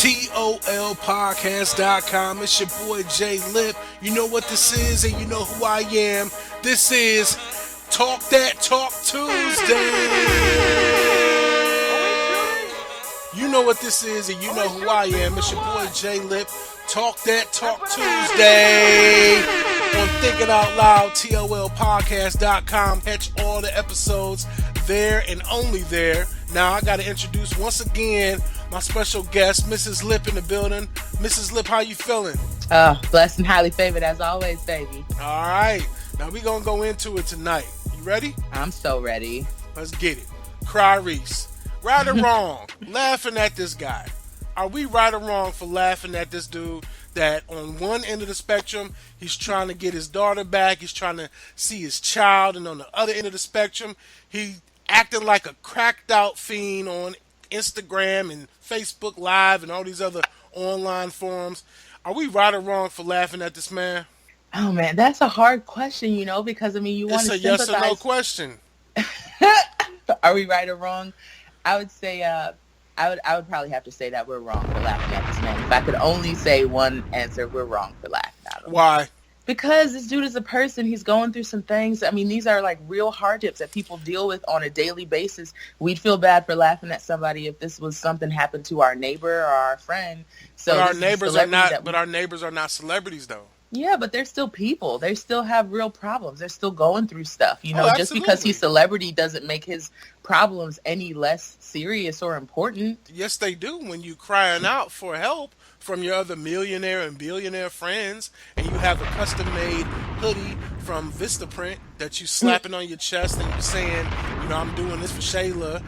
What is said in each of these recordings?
TOL podcast.com. It's your boy J.Lip. You know what this is, and you know who I am. This is Talk That Talk Tuesday. You know what this is, and you know who I am. It's your boy J.Lip. Talk That Talk Tuesday on Thinking Out Loud, TOLpodcast.com. Catch all the episodes there and only there. Now I got to introduce once again my special guest, Mrs.Lip in the building. Mrs.Lip, how you feeling? Blessed and highly favored as always, baby. All right. Now we going to go into it tonight. You ready? I'm so ready. Let's get it. Cry Reese. Right or wrong, laughing at this guy. Are we right or wrong for laughing at this dude that on one end of the spectrum, he's trying to get his daughter back, he's trying to see his child, and on the other end of the spectrum, he acting like a cracked out fiend on Instagram and Facebook Live and all these other online forums. Are we right or wrong for laughing at this man? Oh man, that's a hard question, because you want to sympathize. It's a yes or no question. Are we right or wrong? I would say, I would probably have to say that we're wrong for laughing at this man. If I could only say one answer, we're wrong for laughing at him. Why? Because this dude is a person. He's going through some things. These are like real hardships that people deal with on a daily basis. We'd feel bad for laughing at somebody if this was something happened to our neighbor or our friend. So but our neighbors are not. But our neighbors are not celebrities, though. Yeah, but they're still people. They still have real problems. They're still going through stuff. Just Absolutely. because he's celebrity doesn't make his problems any less serious or important. Yes, they do. When you crying out for help from your other millionaire and billionaire friends, and you have a custom-made hoodie from Vistaprint that you slapping on your chest and you're saying, I'm doing this for Shayla,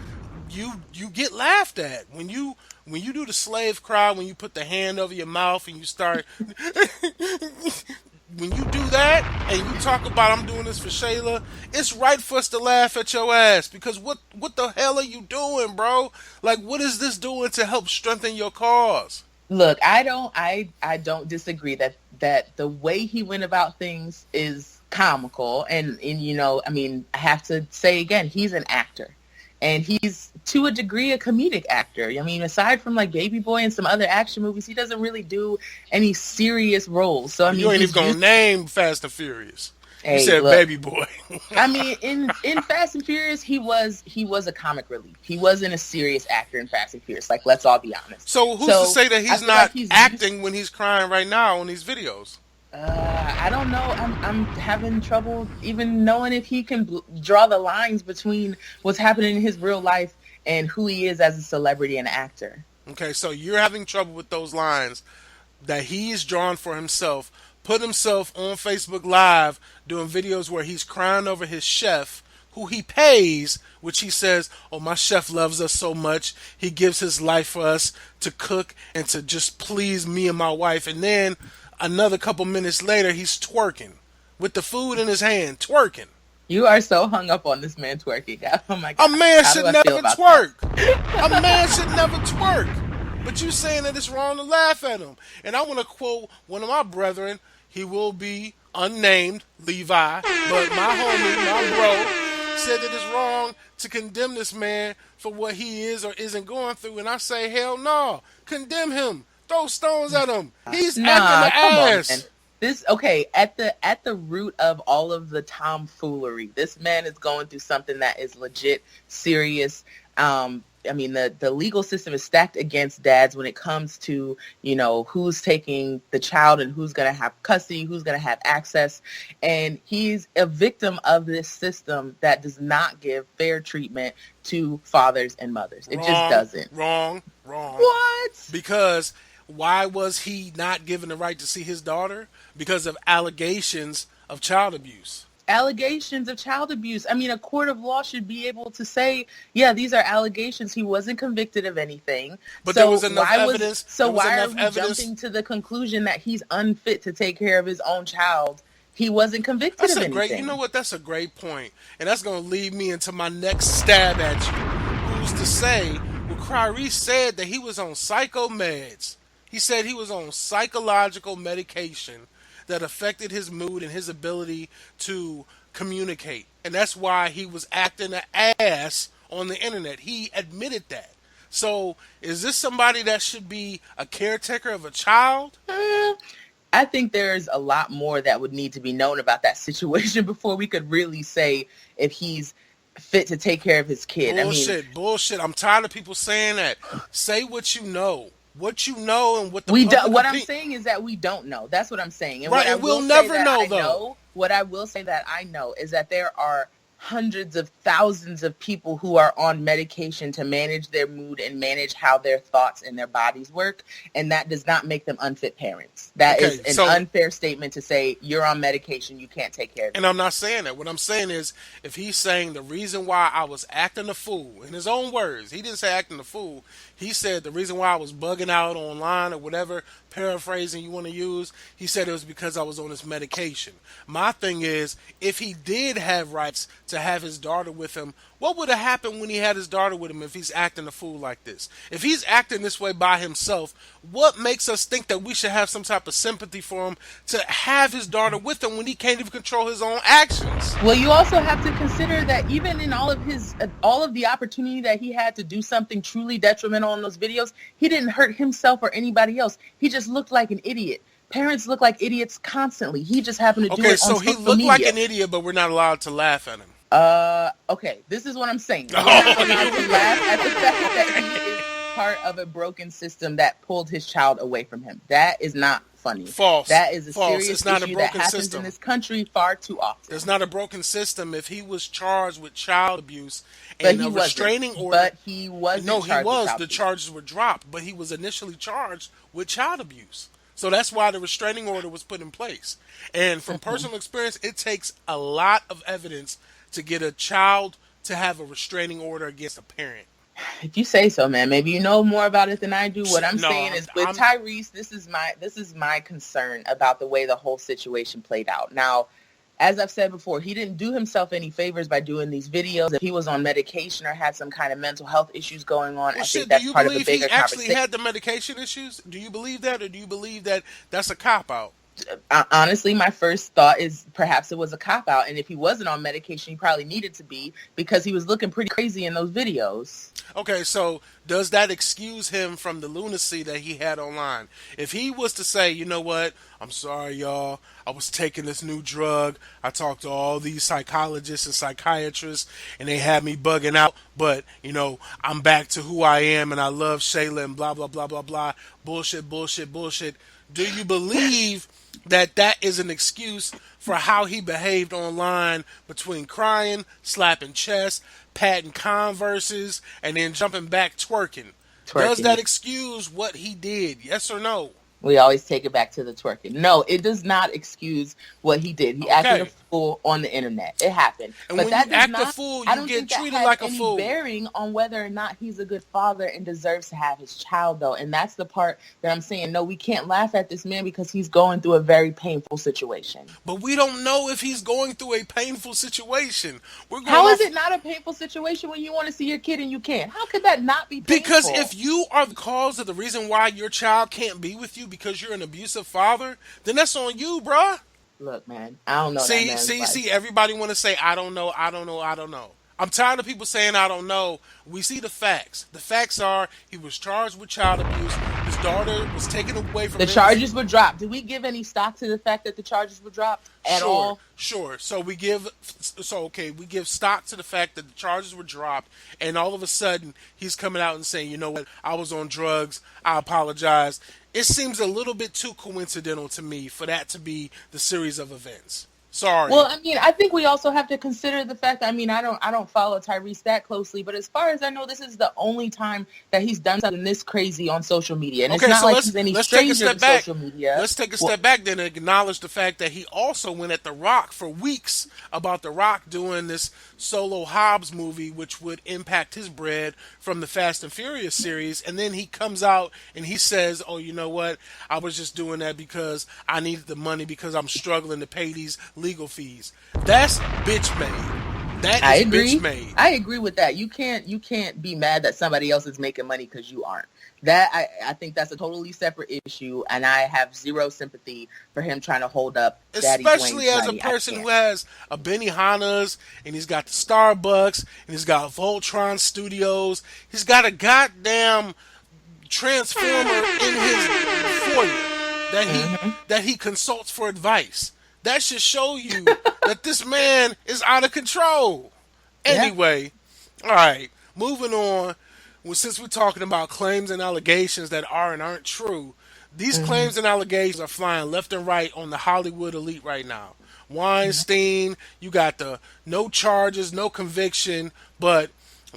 you get laughed at. When you do the slave cry, when you put the hand over your mouth and you start, when you do that and you talk about I'm doing this for Shayla, it's right for us to laugh at your ass because what the hell are you doing, bro? Like, what is this doing to help strengthen your cause? Look, I don't disagree that the way he went about things is comical, and I have to say again, he's an actor. And he's, to a degree, a comedic actor. Aside from like Baby Boy and some other action movies, he doesn't really do any serious roles. So you ain't even gonna name Fast and Furious. Hey, you said look, Baby Boy. in Fast and Furious, he was a comic relief. He wasn't a serious actor in Fast and Furious. Like, let's all be honest. So who's to say that he's not acting when he's crying right now on these videos? I don't know. I'm having trouble even knowing if he can draw the lines between what's happening in his real life and who he is as a celebrity and actor. Okay, so you're having trouble with those lines that he's drawn for himself, put himself on Facebook Live doing videos where he's crying over his chef, who he pays, which he says, oh, my chef loves us so much. He gives his life for us to cook and to just please me and my wife. And then another couple minutes later, he's twerking with the food in his hand, twerking. You are so hung up on this man twerking. Oh my God. A man should never twerk. A man should never twerk. But you saying that it's wrong to laugh at him. And I want to quote one of my brethren. He will be unnamed, Levi. But my homie, my bro, said that it's wrong to condemn this man for what he is or isn't going through. And I say, hell no. Condemn him. Throw stones at him. He's acting the ass. At the root of all of the tomfoolery, this man is going through something that is legit serious. The legal system is stacked against dads when it comes to, who's taking the child and who's going to have custody, who's going to have access. And he's a victim of this system that does not give fair treatment to fathers and mothers. It just doesn't. Wrong. What? Because why was he not given the right to see his daughter? Because of allegations of child abuse. Allegations of child abuse. A court of law should be able to say, yeah, these are allegations. He wasn't convicted of anything. But there was enough evidence. Why are we jumping to the conclusion that he's unfit to take care of his own child? He wasn't convicted of anything. You know what? That's a great point. And that's going to lead me into my next stab at you. Who's to say, Kyrie said that he was on psycho meds. He said he was on psychological medication that affected his mood and his ability to communicate. And that's why he was acting an ass on the internet. He admitted that. So is this somebody that should be a caretaker of a child? I think there's a lot more that would need to be known about that situation before we could really say if he's fit to take care of his kid. Bullshit. I'm tired of people saying that. Say what you know. What you know and what the we public don't. What I'm saying is that we don't know. That's what I'm saying. And right, and we'll never know, though. What I will say that I know is that there are hundreds of thousands of people who are on medication to manage their mood and manage how their thoughts and their bodies work, and that does not make them unfit parents. That is an unfair statement to say you're on medication, you can't take care of it. And I'm not saying that. What I'm saying is, if he's saying the reason why I was acting a fool, in his own words, he didn't say acting a fool, he said the reason why I was bugging out online or whatever paraphrasing you want to use, he said it was because I was on this medication. My thing is, if he did have rights to have his daughter with him, what would have happened when he had his daughter with him if he's acting a fool like this? If he's acting this way by himself, what makes us think that we should have some type of sympathy for him to have his daughter with him when he can't even control his own actions? Well, you also have to consider that even in all of the opportunity that he had to do something truly detrimental in those videos, he didn't hurt himself or anybody else. He just looked like an idiot. Parents look like idiots constantly. He just happened to do it on social media. Okay, so he looked like an idiot, but we're not allowed to laugh at him. Okay, this is what I'm saying. We're not allowed to laugh at the fact that he is part of a broken system that pulled his child away from him. That is not funny. False. That is a False. serious It's not issue a broken that happens system in this country far too often. It's not a broken system. If he was charged with child abuse and a restraining order, but he wasn't. No, he was. The abuse. Charges were dropped, but he was initially charged with child abuse. So that's why the restraining order was put in place. And from personal experience, it takes a lot of evidence to get a child to have a restraining order against a parent. If you say so, man. Maybe you know more about it than I do. What I'm saying is with Tyrese, this is my concern about the way the whole situation played out. Now, as I've said before, he didn't do himself any favors by doing these videos. If he was on medication or had some kind of mental health issues going on, I think that's part of the bigger conversation. Do you believe he actually had the medication issues? Do you believe that, or do you believe that that's a cop-out? Honestly, my first thought is perhaps it was a cop-out, and if he wasn't on medication, he probably needed to be because he was looking pretty crazy in those videos. Okay, so does that excuse him from the lunacy that he had online? If he was to say, you know what, I'm sorry, y'all, I was taking this new drug, I talked to all these psychologists and psychiatrists, and they had me bugging out, but, you know, I'm back to who I am, and I love Shayla, and blah, blah, blah, blah, blah, bullshit, bullshit, bullshit. Do you believe that is an excuse for how he behaved online between crying, slapping chest, patting Converses, and then jumping back twerking? Does that excuse what he did? Yes or no? We always take it back to the twerking. No, it does not excuse what he did. He acted a fool on the internet. It happened. And but when that you does act not, a fool, I you don't get think that treated has like a any fool. bearing on whether or not he's a good father and deserves to have his child, though. And that's the part that I'm saying, no, we can't laugh at this man because he's going through a very painful situation. But we don't know if he's going through a painful situation. How is it not a painful situation when you want to see your kid and you can't? How could that not be painful? Because if you are the cause of the reason why your child can't be with you because you're an abusive father, then that's on you, bruh. Look, man, I don't know. See, everybody want to say, I don't know. I'm tired of people saying I don't know. We see the facts. The facts are he was charged with child abuse. His daughter was taken away from him. The charges were dropped. Did we give any stock to the fact that the charges were dropped at all? Sure. So we give stock to the fact that the charges were dropped, and all of a sudden he's coming out and saying, you know what, I was on drugs. I apologize. It seems a little bit too coincidental to me for that to be the series of events. Sorry. Well, I mean, I think we also have to consider the fact that, I mean, I don't follow Tyrese that closely, but as far as I know, this is the only time that he's done something this crazy on social media. And it's not like he's any stranger to social media. Let's take a step back then and acknowledge the fact that he also went at The Rock for weeks about The Rock doing this Solo Hobbs movie, which would impact his bread from the Fast and Furious series. And then he comes out and he says, oh, you know what? I was just doing that because I needed the money because I'm struggling to pay these legal fees. That's bitch made. That is bitch made. I agree with that. You can't be mad that somebody else is making money because you aren't. I think that's a totally separate issue, and I have zero sympathy for him trying to hold up Daddy Especially Dwayne's as a money. I person who can't. has a Benihana's and he's got the Starbucks and he's got Voltron Studios. He's got a goddamn transformer in his foyer that he consults for advice. That should show you that this man is out of control. Yeah. Anyway, all right, moving on. Well, since we're talking about claims and allegations that are and aren't true, these claims and allegations are flying left and right on the Hollywood elite right now. Weinstein, you got the no charges, no conviction, but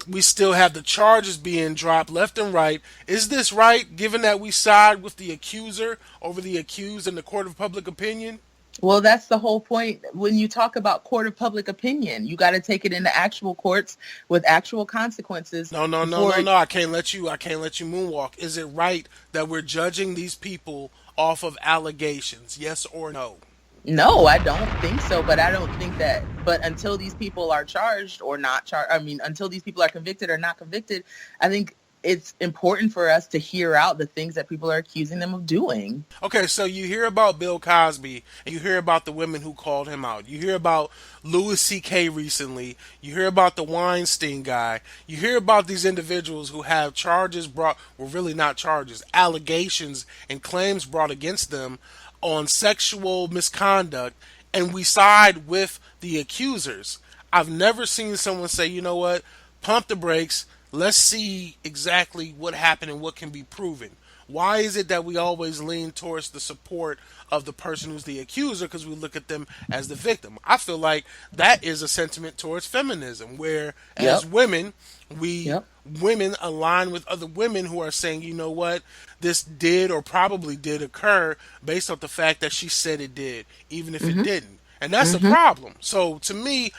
we still have the charges being dropped left and right. Is this right, given that we side with the accuser over the accused in the court of public opinion? Well, that's the whole point. When you talk about court of public opinion, you got to take it into actual courts with actual consequences. No. I can't let you moonwalk. Is it right that we're judging these people off of allegations? Yes or no? No, I don't think so. But I don't think that. But until these people are charged or not charged, I mean, until these people are convicted or not convicted, I think it's important for us to hear out the things that people are accusing them of doing. Okay, so you hear about Bill Cosby, and you hear about the women who called him out. You hear about Louis C.K. recently. You hear about the Weinstein guy. You hear about these individuals who have charges brought, well, really not charges, allegations and claims brought against them on sexual misconduct, and we side with the accusers. I've never seen someone say, you know what, pump the brakes. Let's see exactly what happened and what can be proven. Why is it that we always lean towards the support of the person who's the accuser because we look at them as the victim? I feel like that is a sentiment towards feminism, where as women, women align with other women who are saying, you know what, this did or probably did occur based on the fact that she said it did, even if it didn't. And that's a problem. So to me,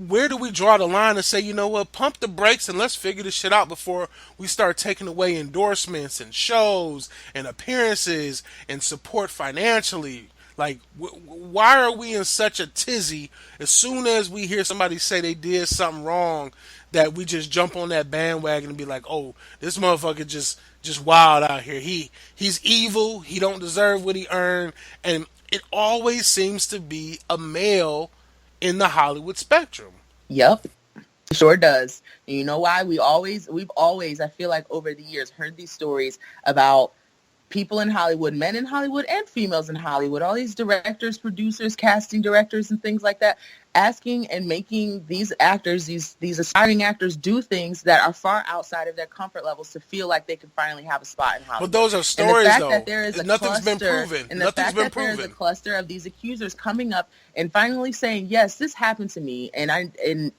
where do we draw the line and say, you know what, pump the brakes and let's figure this shit out before we start taking away endorsements and shows and appearances and support financially? Like, why are we in such a tizzy as soon as we hear somebody say they did something wrong that we just jump on that bandwagon and be like, oh, this motherfucker just wild out here. He's evil. He don't deserve what he earned. And it always seems to be a male in the Hollywood spectrum. Yep. It sure does. And you know why? We've always, I feel like over the years, heard these stories about people in Hollywood, men in Hollywood and females in Hollywood, all these directors, producers, casting directors and things like that, asking and making these actors, these aspiring actors, do things that are far outside of their comfort levels to feel like they can finally have a spot in Hollywood. But those are stories, and the fact though. That there is a Nothing's cluster, been proven. And the fact that there is a cluster of these accusers coming up and finally saying, yes, this happened to me, and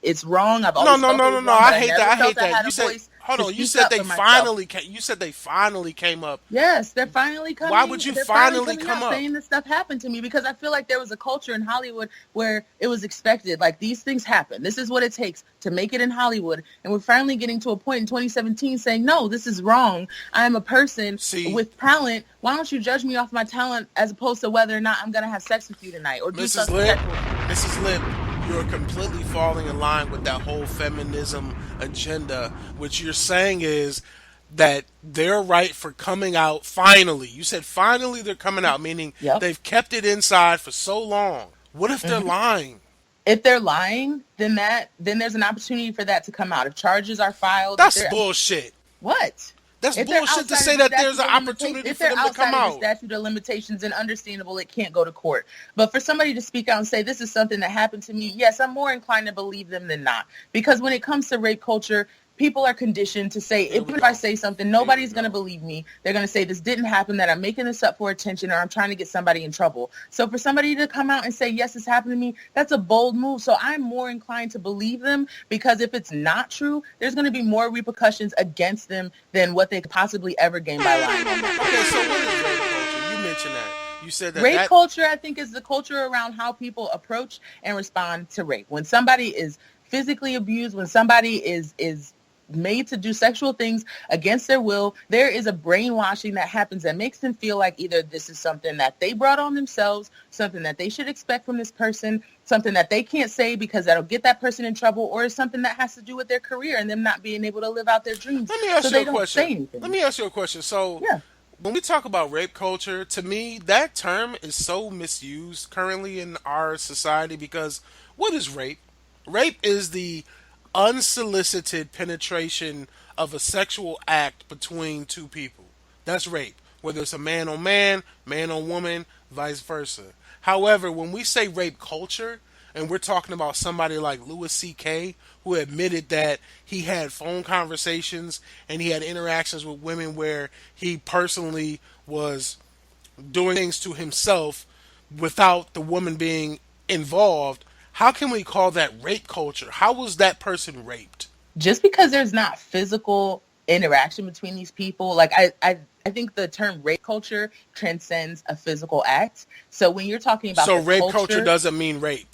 it's wrong. I've always no. I hate that. You said, hold on. You said they finally came up. Yes, they're finally coming. Why would you finally come up saying this stuff happened to me? Because I feel like there was a culture in Hollywood where it was expected. Like, these things happen. This is what it takes to make it in Hollywood. And we're finally getting to a point in 2017 saying, no, this is wrong. I am a person with talent. Why don't you judge me off my talent as opposed to whether or not I'm going to have sex with you tonight or do something sexual? Mrs. Lip, you're completely falling in line with that whole feminism agenda. What you're saying is that they're right for coming out finally. You said finally they're coming out, meaning they've kept it inside for so long. What if they're lying? If they're lying, then there's an opportunity for that to come out. If charges are filed, that's bullshit. What? That's bullshit to say that there's an opportunity for them to come out. If they're outside of the statute of limitations, and understandable, it can't go to court. But for somebody to speak out and say, this is something that happened to me, yes, I'm more inclined to believe them than not. Because when it comes to rape culture, people are conditioned to say, even if I say something, nobody's going to believe me. They're going to say this didn't happen, that I'm making this up for attention, or I'm trying to get somebody in trouble. So for somebody to come out and say, yes, this happened to me, that's a bold move. So I'm more inclined to believe them, because if it's not true, there's going to be more repercussions against them than what they could possibly ever gain by lying on that. Okay, so what is rape culture? You mentioned that. You said that rape culture, I think, is the culture around how people approach and respond to rape. When somebody is physically abused, when somebody is made to do sexual things against their will, there is a brainwashing that happens that makes them feel like either this is something that they brought on themselves, something that they should expect from this person, something that they can't say because that'll get that person in trouble, or is something that has to do with their career and them not being able to live out their dreams. Let me ask so you they a don't question. say anything. Let me ask you a question. So, Yeah. when we talk about rape culture, to me, that term is so misused currently in our society because what is rape? Rape is the unsolicited penetration of a sexual act between two people. That's rape. Whether it's a man on woman, vice versa. However, when we say rape culture, and we're talking about somebody like Louis C.K., who admitted that he had phone conversations and he had interactions with women where he personally was doing things to himself without the woman being involved, how can we call that rape culture? How was that person raped? Just because there's not physical interaction between these people, like I think the term rape culture transcends a physical act. So when you're talking about So the rape culture, culture doesn't mean rape.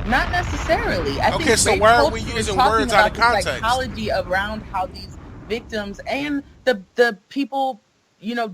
not necessarily. I Okay, think so rape why are we culture is using talking words out about of the context? psychology around how these victims and the people,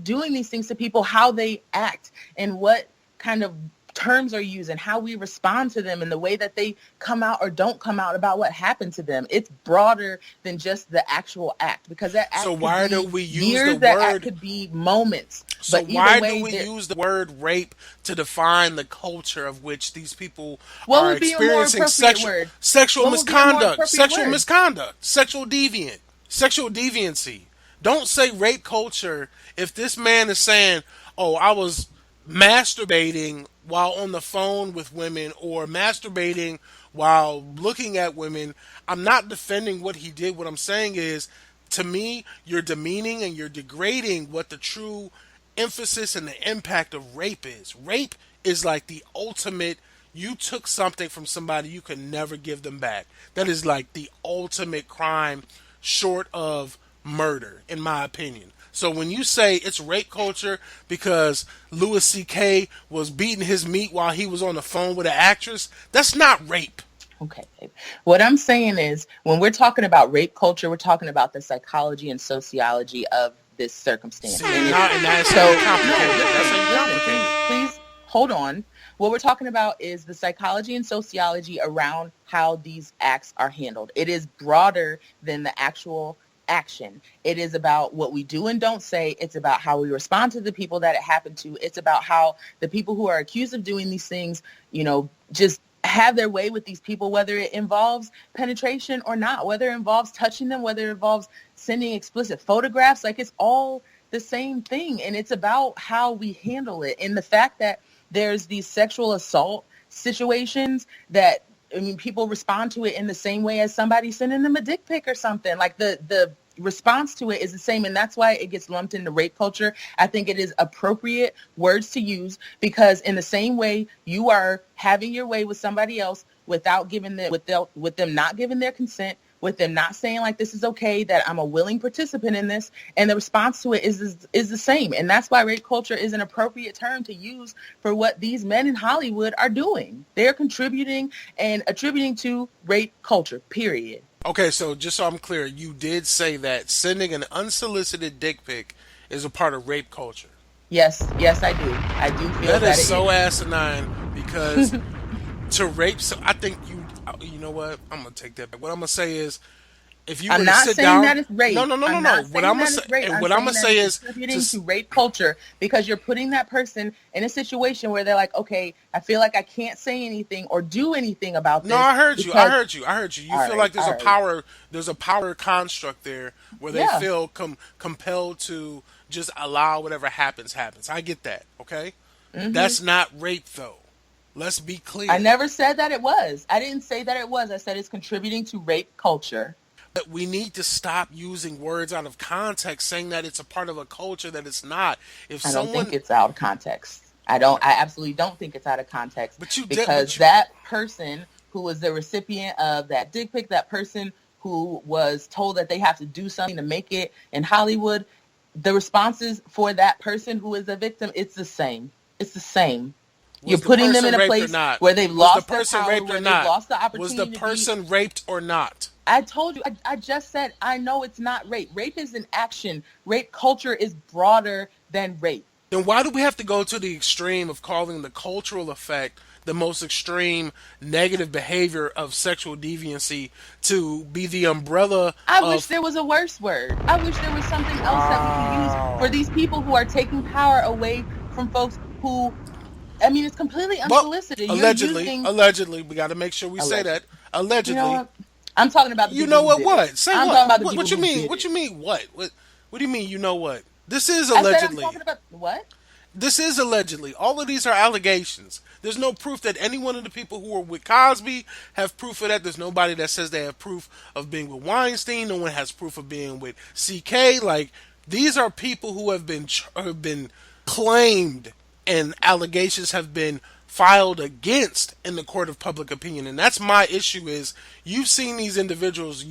doing these things to people, how they act and what kind of terms are used and how we respond to them and the way that they come out or don't come out about what happened to them. It's broader than just the actual act, because that act So could why be do we use years, the that act word? could be moments. So But why either way, do we use the word rape to define the culture of which these people what are would be a more experiencing appropriate word? sexual What would be a more misconduct, appropriate sexual word? misconduct, sexual deviancy? Don't say rape culture if this man is saying, "Oh, I was masturbating while on the phone with women or masturbating while looking at women." I'm not defending what he did. What I'm saying is, to me, you're demeaning and you're degrading what the true emphasis and the impact of rape is. Rape is like the ultimate. You took something from somebody, you can never give them back. That is like the ultimate crime short of murder, in my opinion. So when you say it's rape culture because Louis C.K. was beating his meat while he was on the phone with an actress, that's not rape. Okay, babe. What I'm saying is, when we're talking about rape culture, we're talking about the psychology and sociology of this circumstance. See, and that's So, how you no, complicate it. That's how you complicate listen, it. please hold on. What we're talking about is the psychology and sociology around how these acts are handled. It is broader than the actual action. It is about what we do and don't say. It's about how we respond to the people that it happened to. It's about how the people who are accused of doing these things, just have their way with these people, whether it involves penetration or not, whether it involves touching them, whether it involves sending explicit photographs. Like, it's all the same thing. And it's about how we handle it. And the fact that there's these sexual assault situations that, people respond to it in the same way as somebody sending them a dick pic or something. Like, the response to it is the same, and that's why it gets lumped into rape culture. I think it is appropriate words to use, because in the same way you are having your way with somebody else without giving them, with them not giving their consent, with them not saying like, this is okay, that I'm a willing participant in this, and the response to it is the same. And that's why rape culture is an appropriate term to use for what these men in Hollywood are doing. They're contributing and attributing to rape culture, period. Okay, so just so I'm clear, you did say that sending an unsolicited dick pic is a part of rape culture. Yes, I do. I do feel That that is it so is. asinine because to rape. So I think you know what? I'm gonna take that back. What I'm gonna say is, if you were I'm to not sit saying down, that it's rape. no. I'm not What saying I'm gonna that say, it's rape. and I'm what I'm saying gonna that say it's is, contributing to rape culture, because you're putting that person in a situation where they're like, okay, I feel like I can't say anything or do anything about no, this I heard you. because, I heard you. You all feel right, like all right. there's a power construct there where they Yeah. feel compelled to just allow whatever happens. I get that. Okay, hmm that's not rape though. Let's be I clear. never said that it was. I didn't say that it was. I said it's contributing to rape culture. But we need to stop using words out of context, saying that it's a part of a culture that it's not. If I don't think someone, it's out of context. I absolutely don't think it's out of context, but you did, because that person who was the recipient of that dick pic, that person who was told that they have to do something to make it in Hollywood, the responses for that person who is the victim, it's the same. It's the same. You're was the putting them person in a raped or place not? where they've Was the lost their person power, raped or where they've not? lost the Was the opportunity to be. person raped or not? I told you, I just said, I know it's not rape. Rape is an action. Rape culture is broader than rape. Then why do we have to go to the extreme of calling the cultural effect the most extreme negative behavior of sexual deviancy to be the umbrella I wish of there was a worse word. I wish there was something else that we could use for wow. these people who are taking power away from folks who, I mean, it's completely Well, unsolicited. You're allegedly, using allegedly, we got to make sure we say that. allegedly. You know Allegedly, what? I'm talking about the you people know who what? did it. What? Say I'm what? talking about the people What you who mean? did What it. you mean? What do you mean? You know what? This is I said I'm allegedly. talking about what? This is allegedly. All of these are allegations. There's no proof that any one of the people who are with Cosby have proof of that. There's nobody that says they have proof of being with Weinstein. No one has proof of being with CK. Like these are people who have been claimed and allegations have been filed against in the court of public opinion. And that's my issue is you've seen these individuals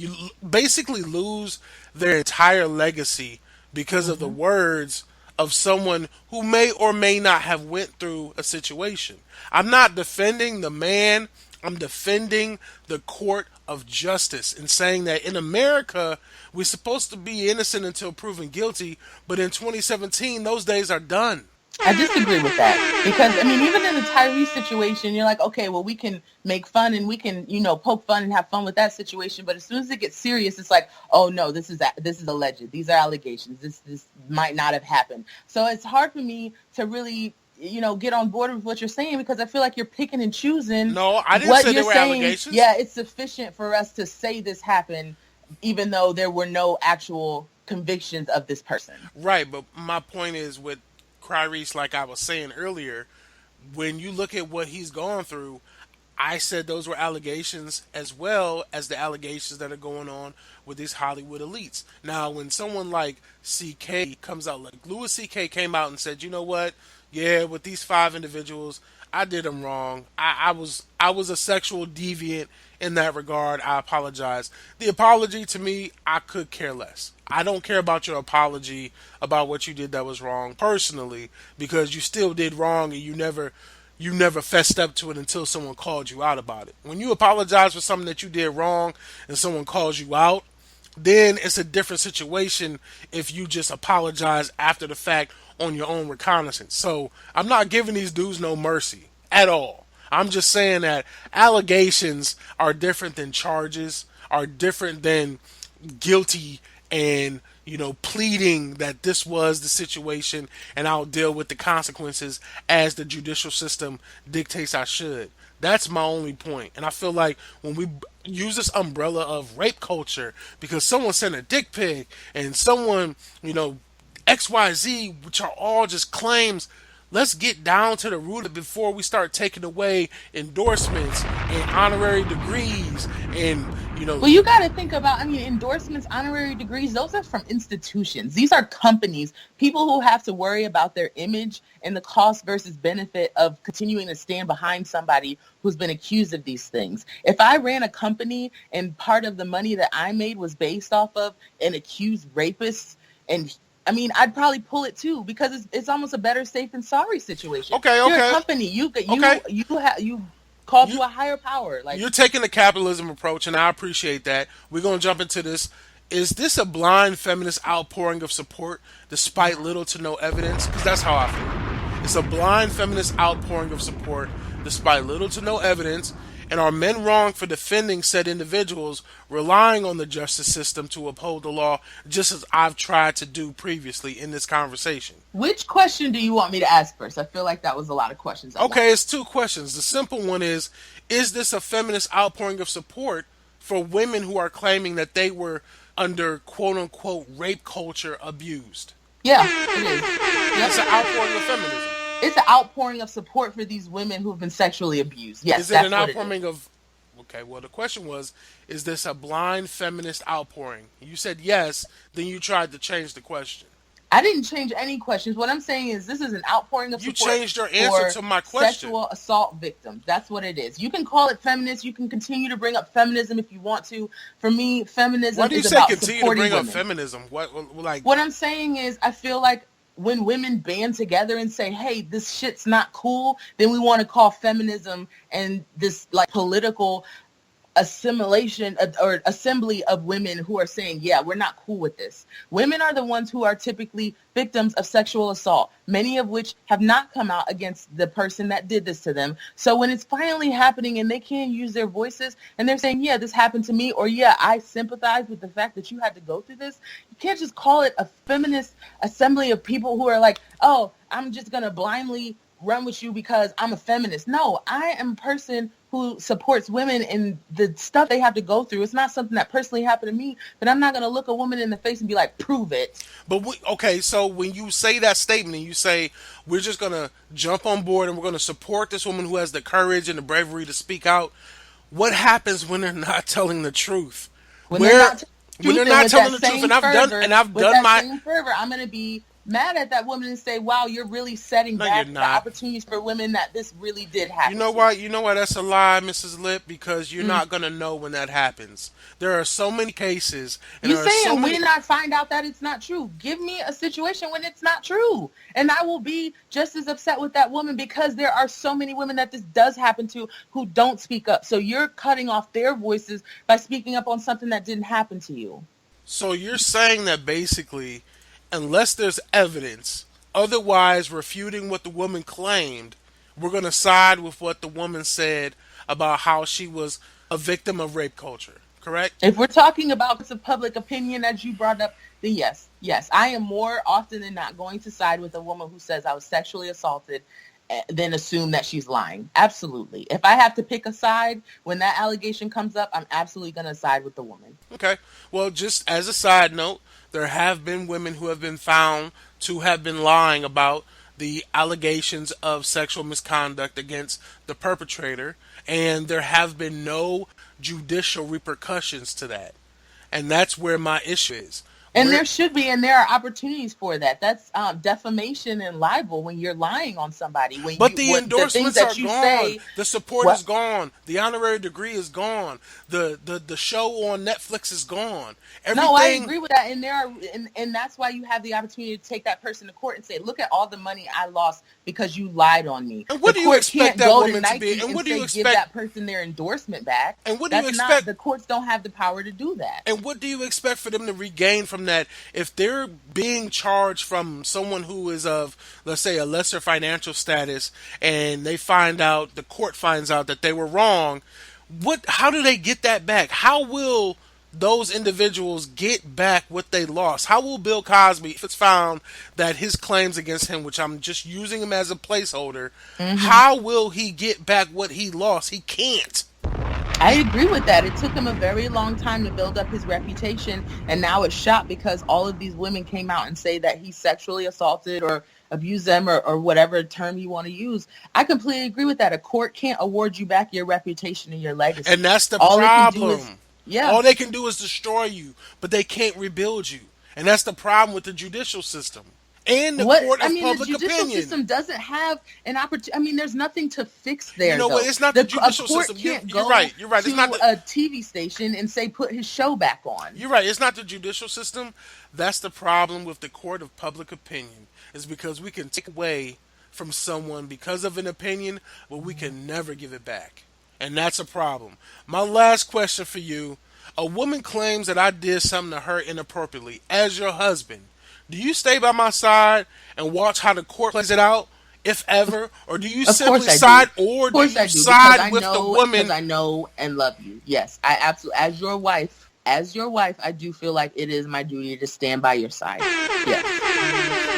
basically lose their entire legacy because of the Hmm. words of someone who may or may not have went through a situation. I'm not defending the man, I'm defending the court of justice and saying that in America we're supposed to be innocent until proven guilty, but in 2017 those days are done. I disagree with that because I mean, even in the Tyrese situation, you're like, okay, well, we can make fun and we can, poke fun and have fun with that situation. But as soon as it gets serious, it's like, oh no, this is alleged. These are allegations. This might not have happened. So it's hard for me to really, get on board with what you're saying because I feel like you're picking and choosing No, I didn't what say you're there were saying. allegations. Yeah, it's sufficient for us to say this happened, even though there were no actual convictions of this person. Right, but my point is with Clarice, like I was saying earlier, when you look at what he's gone through, I said those were allegations as well as the allegations that are going on with these Hollywood elites. Now, when someone like CK comes out, like Louis CK came out and said, you know what? Yeah, with these five individuals, I did them wrong. I was a sexual deviant in that regard. I apologize. The apology to me, I could care less. I don't care about your apology about what you did that was wrong personally because you still did wrong and you never fessed up to it until someone called you out about it. When you apologize for something that you did wrong and someone calls you out, then it's a different situation if you just apologize after the fact on your own reconnaissance. So I'm not giving these dudes no mercy at all. I'm just saying that allegations are different than charges, are different than guilty and pleading that this was the situation and I'll deal with the consequences as the judicial system dictates I should. That's my only point. And I feel like when we use this umbrella of rape culture because someone sent a dick pic and someone, XYZ, which are all just claims, let's get down to the root of it before we start taking away endorsements and honorary degrees and Well, you got to think about, I mean, endorsements, honorary degrees, those are from institutions. These are companies, people who have to worry about their image and the cost versus benefit of continuing to stand behind somebody who's been accused of these things. If I ran a company and part of the money that I made was based off of an accused rapist, and I mean, I'd probably pull it too because it's almost a better safe than sorry situation. Okay, You're a okay. company. You Okay. you called You to a higher power. Like, you're taking the capitalism approach, and I appreciate that. We're gonna jump into this. Is this a blind feminist outpouring of support despite little to no evidence? Because that's how I feel. It's a blind feminist outpouring of support despite little to no evidence. And are men wrong for defending said individuals, relying on the justice system to uphold the law, just as I've tried to do previously in this conversation? which question do you want me to ask first? I feel like that was a lot of questions at Okay, it's once. two questions. The simple one is this a feminist outpouring of support for women who are claiming that they were under quote unquote rape culture abused? Yeah, it is. It's Yep. an outpouring of feminism. It's an outpouring of support for these women who've been sexually abused. Yes, Is it an that's what it is. outpouring of. Okay, well, the question was, is this a blind feminist outpouring? You said yes, then you tried to change the question. I didn't change any questions. What I'm saying is this is an outpouring of You support changed your answer for to my question. sexual assault victims. That's what it is. You can call it feminist. You can continue to bring up feminism if you want to. For me, Why feminism do you is say about continue to supporting bring up women. feminism? What like? What I'm saying is I feel like when women band together and say, hey, this shit's not cool, then we want to call feminism and this like political assimilation or assembly of women who are saying, yeah, we're not cool with this. Women are the ones who are typically victims of sexual assault, many of which have not come out against the person that did this to them. So when it's finally happening and they can use their voices and they're saying, yeah, this happened to me, or yeah, I sympathize with the fact that you had to go through this, you can't just call it a feminist assembly of people who are like, oh, I'm just going to blindly run with you because I'm a feminist. No, I am a person who supports women and the stuff they have to go through. It's not something that personally happened to me, but I'm not going to look a woman in the face and be like, prove it. But okay, so when you say that statement and you say we're just gonna jump on board and we're gonna support this woman who has the courage and the bravery to speak out, what happens when they're not telling the truth? When they're Where not when they're truth, and not with telling that the truth, same and I've done fervor, and I've with done that my same fervor, I'm going to be mad at that woman and say, wow, you're really setting no, you're back the not. opportunities for women that this really did You happen know to. why? You know why that's a lie, Mrs. Lip? Because you're Mm. not gonna know when that happens. There are so many cases, and You there are so saying many. when I find out that it's not true? Give me a situation when it's not true, and I will be just as upset with that woman because there are so many women that this does happen to who don't speak up. So you're cutting off their voices by speaking up on something that didn't happen to you. So you're saying that basically, unless there's evidence, otherwise refuting what the woman claimed, we're gonna side with what the woman said about how she was a victim of rape culture. Correct? If we're talking about courts of public opinion, as you brought up, then yes, yes, I am more often than not going to side with a woman who says I was sexually assaulted than assume that she's lying. Absolutely. If I have to pick a side when that allegation comes up, I'm absolutely going to side with the woman. Okay. Well, just as a side note, there have been women who have been found to have been lying about the allegations of sexual misconduct against the perpetrator, and there have been no judicial repercussions to that. And that's where my issue is. And Where there should be, and there are opportunities for that. That's defamation and libel when you're lying on somebody. When But you the what the things endorsements are that you gone. say, The support is what gone. The honorary degree is gone. The show on Netflix is gone. No, I Everything. agree with that. And there are, and that's why you have the opportunity to take that person to court and say, look at all the money I lost because you lied on me. And The what do you court expect can't that go to woman to be? Nike And and what do you say, give expect? that person their endorsement back. And what do you That's not, expect? the courts don't have the power to do that. And what do you expect for them to regain from that if they're being charged from someone who is of, let's say, a lesser financial status, and they find out, the court finds out that they were wrong? What? How do they get that back? How will those individuals get back what they lost? How will Bill Cosby, if it's found that his claims against him, which I'm just using him as a placeholder, Hmm. how will he get back what he lost? He can't. I agree with that. It took him a very long time to build up his reputation, and now it's shot because all of these women came out and say that he sexually assaulted or abused them or whatever term you want to use. I completely agree with that. A court can't award you back your reputation and your And legacy. that's the All it can do is, problem. yeah. All they can do is destroy you, but they can't rebuild you. And that's the problem with the judicial system and the What court I of mean, the public judicial opinion. system doesn't have an opportunity. I mean, there's nothing to fix You there, know what? though. It's not the A judicial court system. can't You're go right. You're right. It's not to the a TV station and say put his show back on. You're right. It's not the judicial system. That's the problem with the court of public opinion. Is because we can take away from someone because of an opinion, but we can never give it back. And that's a problem. My last question for you. A woman claims that I did something to her inappropriately. As your husband, do you stay by my side and watch how the court plays it out, if ever? Or do you Of simply course I do. side, or Of do course you I do because side with the because woman? I know and love you. Yes, I absolutely. As your wife, I do feel like it is my duty to stand by your side. Yes,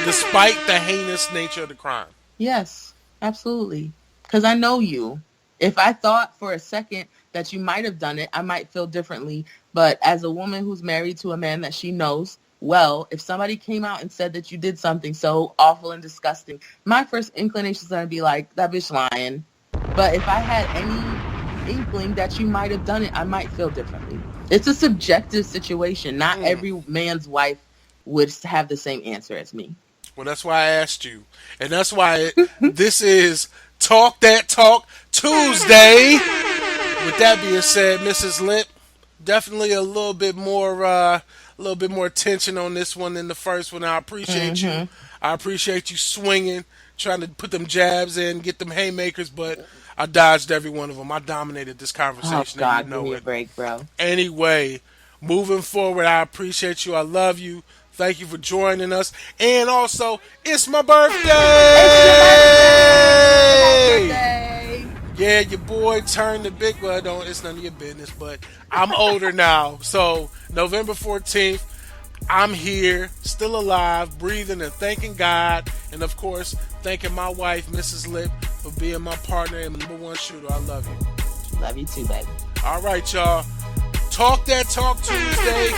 Despite the heinous nature of the crime. yes, absolutely. Because I know you. If I thought for a second that you might have done it, I might feel differently. But as a woman who's married to a man that she knows well, if somebody came out and said that you did something so awful and disgusting, my first inclination is going to be like, that bitch lying. But if I had any inkling that you might have done it, I might feel differently. It's a subjective situation. Not Mm. every man's wife would have the same answer as me. Well, that's why I asked you. And that's why this is Talk That Talk Tuesday. With that being said, Mrs. Lip, definitely a little bit more tension on this one than the first one. I appreciate you. Hmm. I appreciate you swinging, trying to put them jabs in, get them haymakers, but I dodged every one of them. I dominated this Oh conversation, and you God, give know me a it. break, bro. Anyway, moving forward, I appreciate you. I love you. Thank you for joining us. And also, it's my It's your birthday. Happy birthday! birthday. Yeah, your boy turned the big, well, don't, it's none of your business, but I'm older now. So, November 14th, I'm here, still alive, breathing, and thanking God. And of course, thanking my wife, Mrs.Lip, for being my partner and number one shooter. I love you. Love you too, baby. All right, y'all. Talk that talk Tuesday.